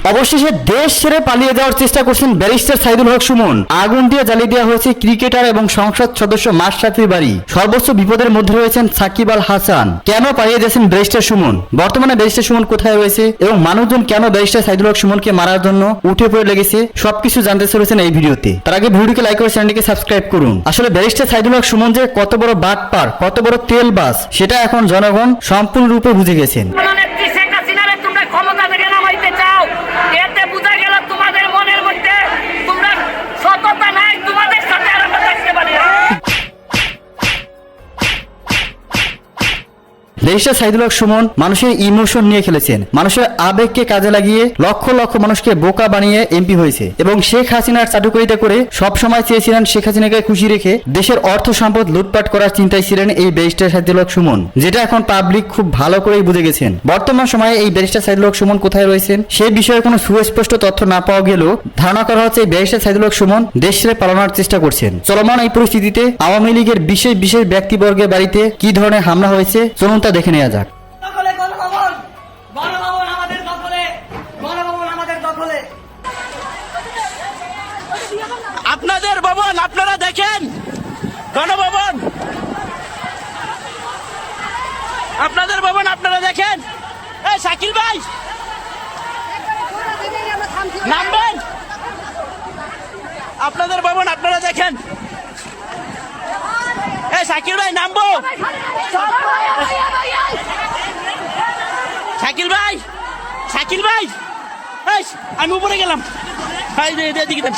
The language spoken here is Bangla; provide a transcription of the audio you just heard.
অবশেষে দেশ ছেড়ে পালিয়ে যাওয়ার চেষ্টা করছেন ব্যারিস্টার সাইদুল হক সুমন। আগুন দিয়ে জ্বালিয়ে দেওয়া হয়েছে ক্রিকেটার এবং সংসদ সদস্য মাশরাফির বাড়ি। সর্বোচ্চ বিপদের মধ্যে রয়েছেন সাকিব আল হাসান। কেন পালিয়ে যাচ্ছেন ব্যারিস্টার সুমন, বর্তমানে ব্যারিস্টার সুমন কোথায় রয়েছে এবং মানুষজন কেন ব্যারিস্টার সাইদুল হক সুমনকে মারার জন্য উঠে পড়ে লেগেছে, সবকিছু জানতে চলেছেন এই ভিডিওতে। তার আগে ভিডিওকে লাইক করে চ্যানেলটিকে সাবস্ক্রাইব করুন। আসলে ব্যারিস্টার সাইদুল হক সুমন যে কত বড় বাটপার, কত বড় তেলবাজ, সেটা এখন জনগণ সম্পূর্ণরূপে বুঝে গেছেন। ব্যারিস্টার সাইদুল হক সুমন মানুষের ইমোশন নিয়ে খেলেছেন, মানুষের আবেগকে কাজে লাগিয়ে লক্ষ লক্ষ মানুষকে বোকা বানিয়ে এমপি হয়েছে এবং শেখ হাসিনার চাটুকারিতা করে সবসময় চেয়েছিলেন শেখ হাসিনাকে খুশি রেখে দেশের অর্থ সম্পদ লুটপাট করার চিন্তায় ছিলেন এই ব্যারিস্টার সাইদুল হক সুমন, যেটা এখন পাবলিক খুব ভালো করেই বুঝে গেছেন। বর্তমান সময়ে এই ব্যারিস্টার সাইদুল হক সুমন কোথায় রয়েছেন সেই বিষয়ে কোনো সুস্পষ্ট তথ্য না পাওয়া গেলেও ধারণা করা হচ্ছে এই ব্যারিস্টার সাইদুল হক সুমন দেশ ছেড়ে পালানোর চেষ্টা করছেন। চলমান এই পরিস্থিতিতে আওয়ামী লীগের বিশেষ বিশেষ ব্যক্তিবর্গের বাড়িতে কি ধরনের হামলা হয়েছে চলুন তা দেখে নেওয়া যাক। আপনাদের ভবন আপনারা দেখেন, গণভবন আপনাদের ভবন আপনারা দেখেন। এই শাকিল ভাই নামবেন, আপনাদের ভবন আপনারা দেখেন। এই শাকিল ভাই নামবো, শাকিল ভাই, শাকিল ভাই, আমি উপরে গেলাম। এদিকে দেন।